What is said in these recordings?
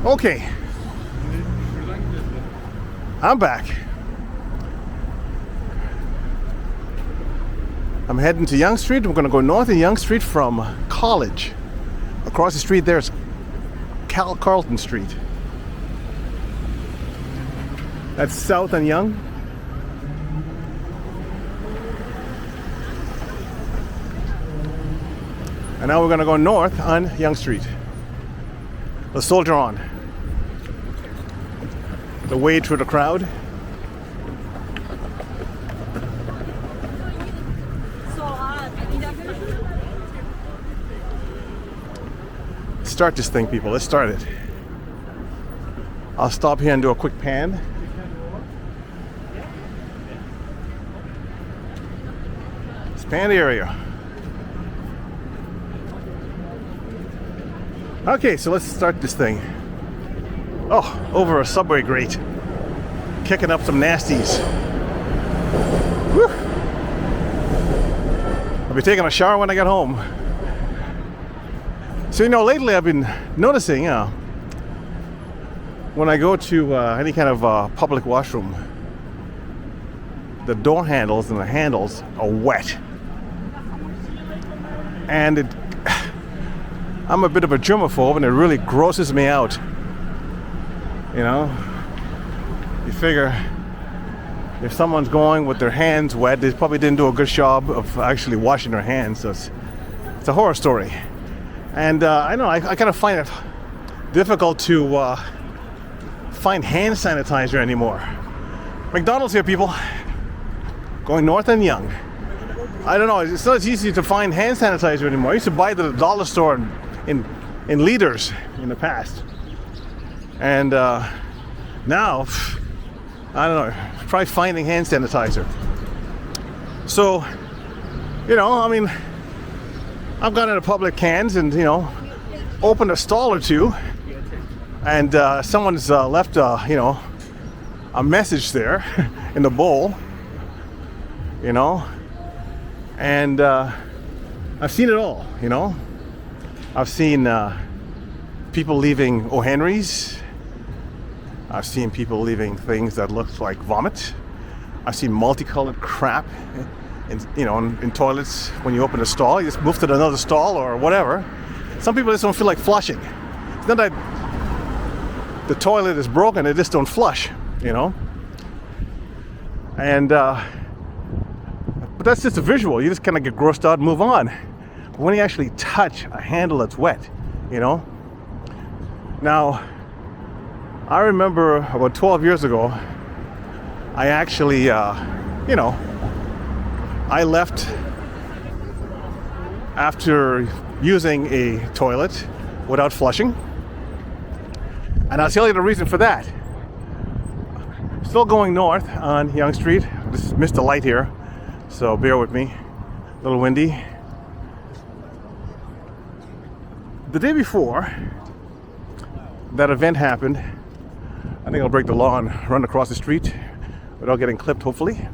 Okay, I'm back. I'm heading to Yonge Street. We're going to go north of Yonge Street from College. Across the street there's Carlton Street. That's south on Yonge. And now we're going to go north on Yonge Street. Let's soldier on. The wade through the crowd. Start this thing, people. Let's start it. I'll stop here and do a quick pan. Let's pan the area. Okay, so let's start this thing. Oh, over a subway grate. Kicking up some nasties. Whew. I'll be taking a shower when I get home. So, lately I've been noticing, when I go to any kind of public washroom, the door handles and the handles are wet. And I'm a bit of a germaphobe, and it really grosses me out. You figure if someone's going with their hands wet, they probably didn't do a good job of actually washing their hands. So it's a horror story. And I kind of find it difficult to find hand sanitizer anymore. McDonald's here, people. Going north and Yonge. I don't know, it's not as easy to find hand sanitizer anymore. I used to buy it at the dollar store in liters in the past. And now, I don't know, try finding hand sanitizer. So, I've gone into public cans and, opened a stall or two, and someone's left, a message there in the bowl, and I've seen it all, I've seen people leaving O. Henry's. I've seen people leaving things that look like vomit. I've seen multicolored crap in toilets. When you open a stall, you just move to another stall or whatever. Some people just don't feel like flushing. It's not that the toilet is broken, they just don't flush, And but that's just a visual. You just kind of get grossed out and move on. But when you actually touch a handle that's wet, Now, I remember about 12 years ago, I actually, I left after using a toilet without flushing. And I'll tell you the reason for that. Still going north on Yonge Street. Just missed a light here, so bear with me. A little windy. The day before that event happened, I think I'll break the law and run across the street without getting clipped, hopefully.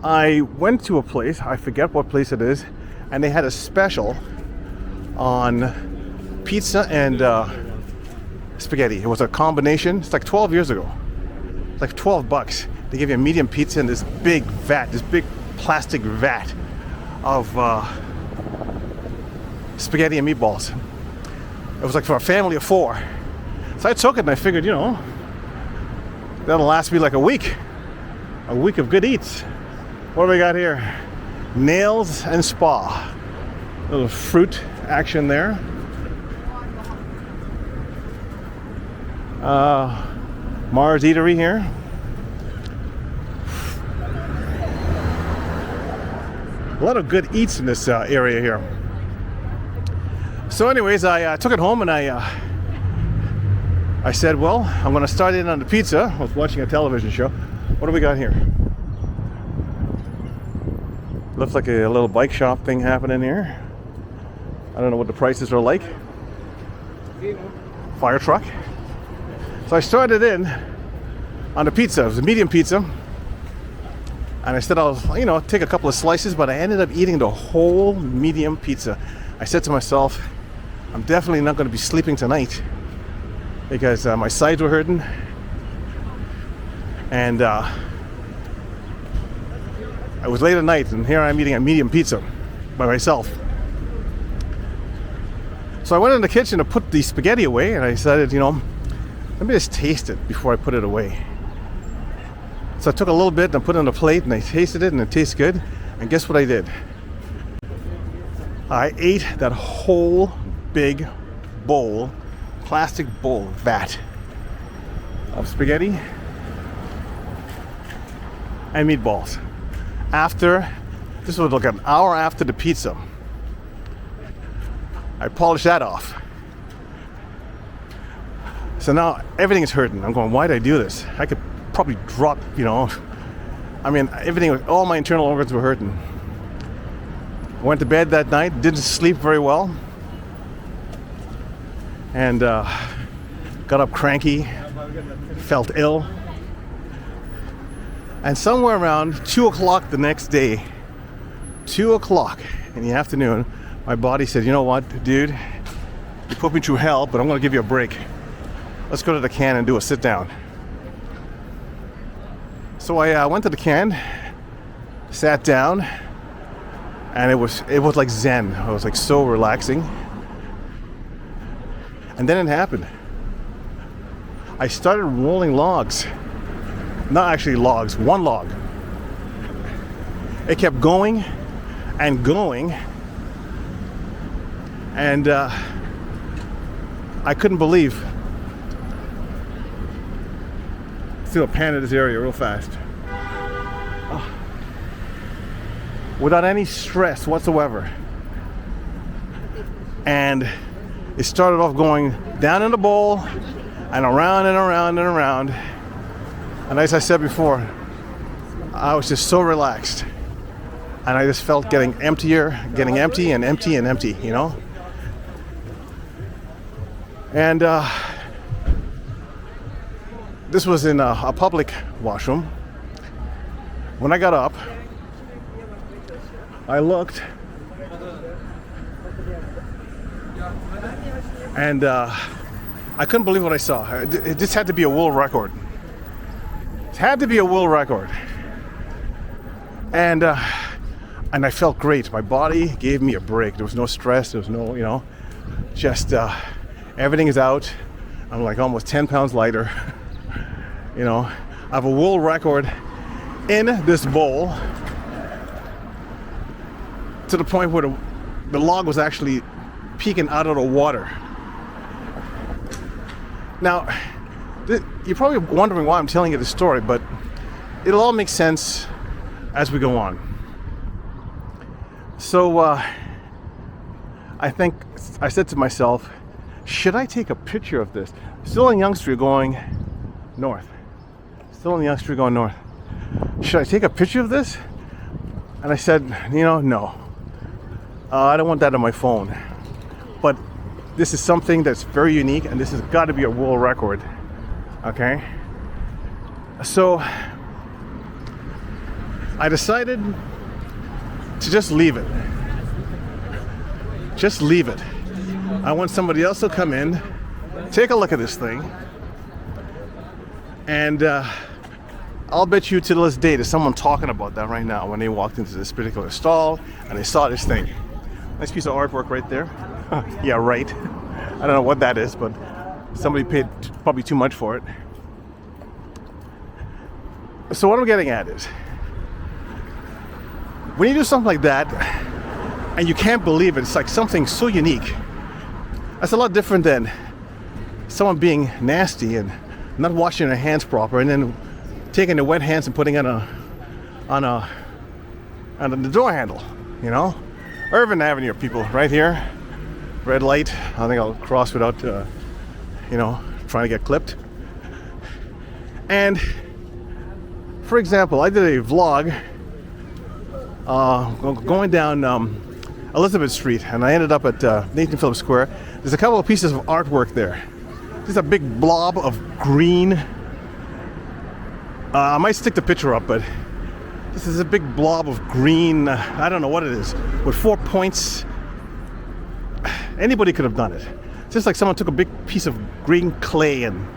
I went to a place, I forget what place it is, and they had a special on pizza and spaghetti. It was a combination. It's like 12 years ago. It's like $12. They give you a medium pizza in this big vat, this big plastic vat of spaghetti and meatballs. It was like for a family of 4. So I took it and I figured, that'll last me like a week of good eats. What do we got here? Nails and Spa. A little fruit action there. Mars Eatery here. A lot of good eats in this area here. So anyways, I took it home and I said, well, I'm going to start in on the pizza. I was watching a television show. What do we got here? Looks like a little bike shop thing happening here. I don't know what the prices are like. Fire truck. So I started in on the pizza. It was a medium pizza. And I said I'll, take a couple of slices, but I ended up eating the whole medium pizza. I said to myself, I'm definitely not going to be sleeping tonight because my sides were hurting, and it was late at night, and here I'm eating a medium pizza by myself. So I went in the kitchen to put the spaghetti away, and I decided, let me just taste it before I put it away. So I took a little bit and I put it on a plate, and I tasted it, and it tastes good. And guess what I did? I ate that whole big bowl, plastic bowl, vat of spaghetti and meatballs. This was like an hour after the pizza. I polished that off. So now everything is hurting. I'm going, why did I do this? I could probably drop, everything, all my internal organs were hurting. I went to bed that night, didn't sleep very well, and got up cranky, felt ill. And somewhere around 2 o'clock the next day, 2 o'clock in the afternoon, my body said, you know what, dude, you put me through hell, but I'm going to give you a break. Let's go to the can and do a sit down. So I went to the can, sat down, and it was like Zen. It was like so relaxing. And then it happened. I started rolling logs. Not actually logs, one log. It kept going and going. And I couldn't believe. Let's do a pan of this area real fast. Without any stress whatsoever. And it started off going down in the bowl and around and around and around. And as I said before, I was just so relaxed. And I just felt getting emptier, getting empty and empty and empty, And this was in a public washroom. When I got up, I looked, and I couldn't believe what I saw. This had to be a world record. It had to be a world record. And I felt great. My body gave me a break. There was no stress. There was no, just everything is out. I'm like almost 10 pounds lighter. I have a world record in this bowl, to the point where the log was actually peeking out of the water. Now, you're probably wondering why I'm telling you this story, but it'll all make sense as we go on. So I think I said to myself, should I take a picture of this? Still in Yonge Street going north. Should I take a picture of this? And I said, no. I don't want that on my phone. But this is something that's very unique, and this has got to be a world record. Okay? So I decided to just leave it. Just leave it. I want somebody else to come in, take a look at this thing, and I'll bet you to this day there's someone talking about that right now when they walked into this particular stall and they saw this thing. Nice piece of artwork right there. Yeah, right. I don't know what that is, but somebody paid probably too much for it. So what I'm getting at is, when you do something like that and you can't believe it, it's like something so unique. That's a lot different than someone being nasty and not washing their hands proper and then taking their wet hands and putting it on the door handle, Irvin Avenue, people, right here. Red light. I think I'll cross without, trying to get clipped. And, for example, I did a vlog going down Elizabeth Street, and I ended up at Nathan Phillips Square. There's a couple of pieces of artwork there. There's a big blob of green. I might stick the picture up, but this is a big blob of green. I don't know what it is, with 4 points. Anybody could have done it. Just like someone took a big piece of green clay and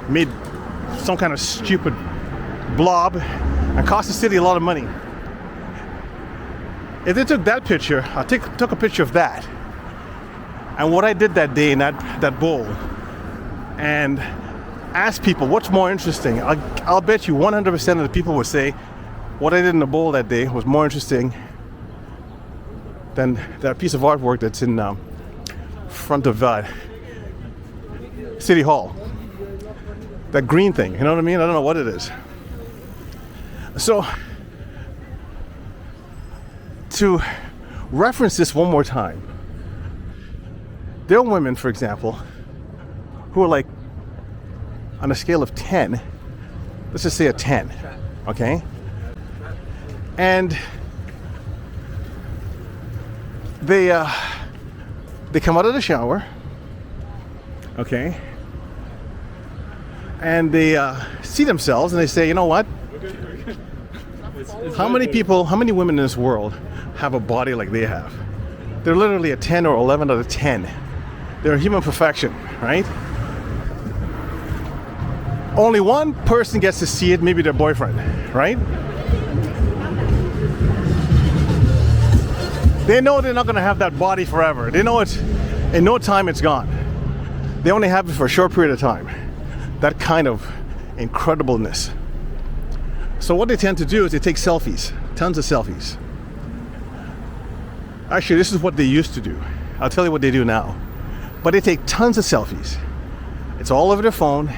made some kind of stupid blob and cost the city a lot of money. If they took that picture, I took a picture of that and what I did that day in that bowl, and asked people what's more interesting, I'll bet you 100% of the people would say what I did in the bowl that day was more interesting than that piece of artwork that's in front of City Hall. That green thing, you know what I mean? I don't know what it is. So, to reference this one more time, there are women, for example, who are like on a scale of 10, let's just say a 10, okay? And they come out of the shower, okay? And they see themselves and they say, you know what? How many women in this world have a body like they have? They're literally a 10 or 11 out of 10. They're human perfection, right? Only one person gets to see it, maybe their boyfriend, right? They know they're not going to have that body forever. They know it's, in no time it's gone. They only have it for a short period of time. That kind of incredibleness. So what they tend to do is they take selfies, tons of selfies. Actually, this is what they used to do. I'll tell you what they do now. But they take tons of selfies. It's all over their phone,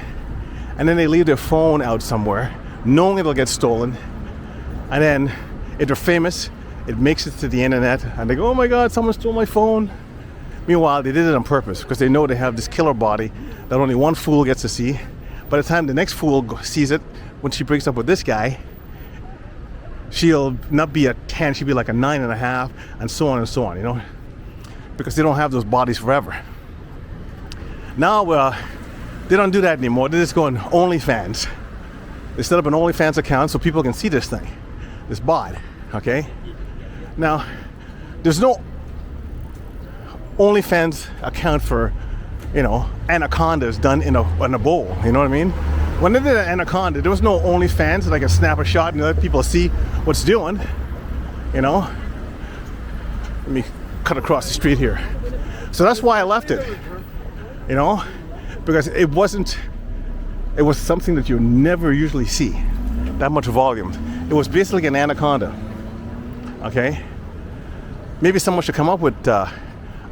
and then they leave their phone out somewhere, knowing it'll get stolen. And then, if they're famous, it makes it to the internet, and they go, oh my God, someone stole my phone. Meanwhile, they did it on purpose, because they know they have this killer body that only one fool gets to see. By the time the next fool sees it, when she breaks up with this guy, she'll not be a 10, she'll be like a 9.5, and so on, you know? Because they don't have those bodies forever. Now, they don't do that anymore. They just go on OnlyFans. They set up an OnlyFans account so people can see this thing, this bod, okay? Now, there's no OnlyFans account for, you know, anacondas done in a bowl, you know what I mean? When they did an anaconda, there was no OnlyFans that I can snap a shot and let people see what's doing, you know? Let me cut across the street here. So that's why I left it, you know? Because it was something that you never usually see, that much volume. It was basically an anaconda, okay? Maybe someone should come up with an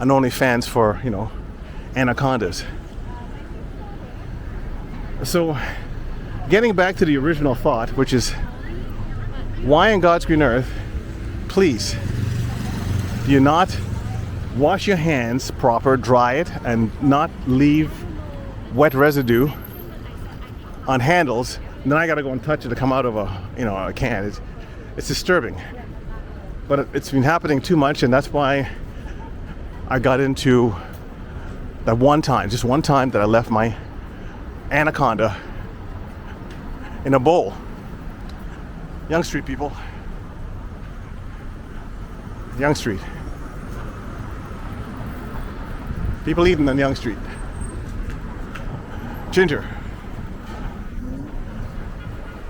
OnlyFans for, you know, anacondas. So, getting back to the original thought, which is, why in God's green earth, please, do you not wash your hands proper, dry it, and not leave wet residue on handles, and then I gotta go and touch it to come out of a can. It's disturbing. But it's been happening too much, and that's why I got into that one time, just one time that I left my anaconda in a bowl. Yonge Street, people. Yonge Street. People eating on Yonge Street. Ginger.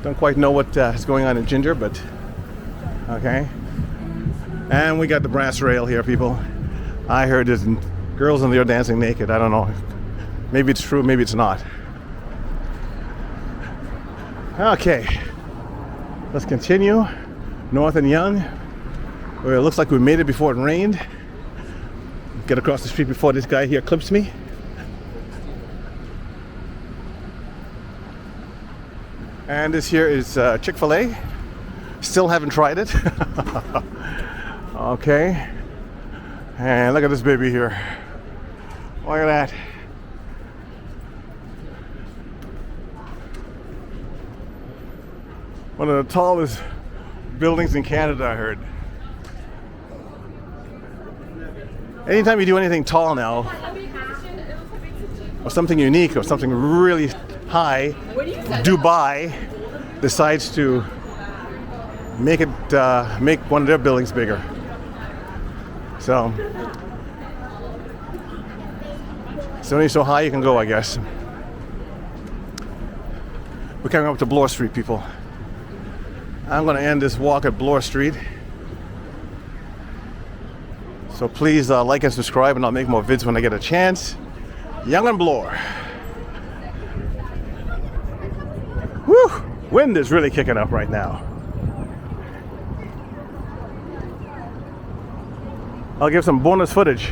Don't quite know what is going on in Ginger, but okay. And we got the brass rail here, people. I heard there's girls in there dancing naked. I don't know. Maybe it's true, maybe it's not. Okay, let's continue north in Yonge, where it looks like we made it before it rained. Get across the street before this guy here clips me. And this here is Chick-fil-A. Still haven't tried it. Okay, and look at this baby here. Look at that. One of the tallest buildings in Canada, I heard. Anytime you do anything tall now, or something unique, or something really high, Dubai decides to make one of their buildings bigger. So It's only so high you can go, I guess. We're coming up to Bloor Street, people. I'm going to end this walk at Bloor Street. So please like and subscribe, and I'll make more vids when I get a chance. Yonge and Bloor. Woo! Wind is really kicking up right now. I'll give some bonus footage.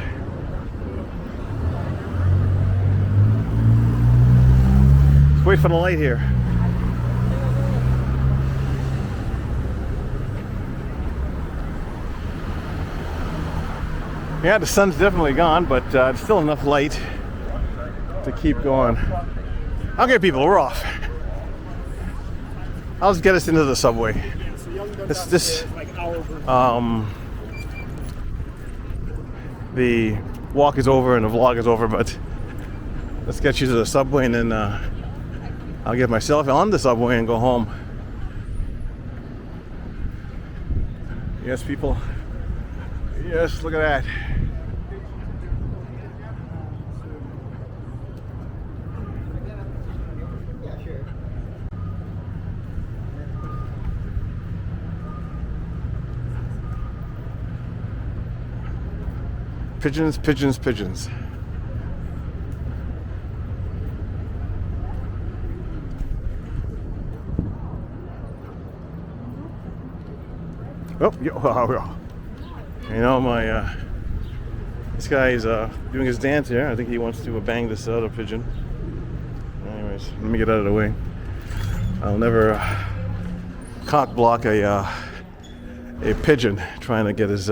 Let's wait for the light here. Yeah, the sun's definitely gone, but it's still enough light to keep going. Okay, people, we're off. I'll just get us into the subway. The walk is over and the vlog is over, but let's get you to the subway, and then I'll get myself on the subway and go home. Yes, people. Yes, look at that. Pigeons, pigeons, pigeons. Oh, you know, this guy is doing his dance here. I think he wants to bang this other pigeon. Anyways, let me get out of the way. I'll never cock block a pigeon trying to get his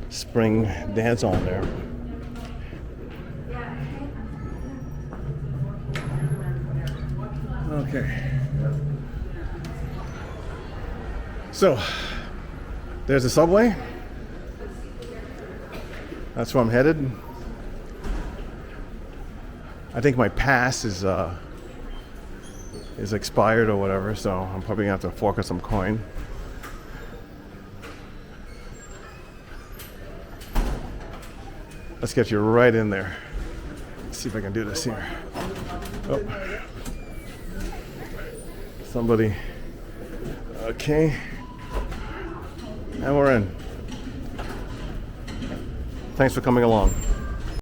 spring dance on there. Okay. So, there's the subway. That's where I'm headed. I think my pass is expired or whatever, so I'm probably gonna have to fork out some coin. Let's get you right in there. Let's see if I can do this here. Oh. Somebody. Okay. And we're in. Thanks for coming along.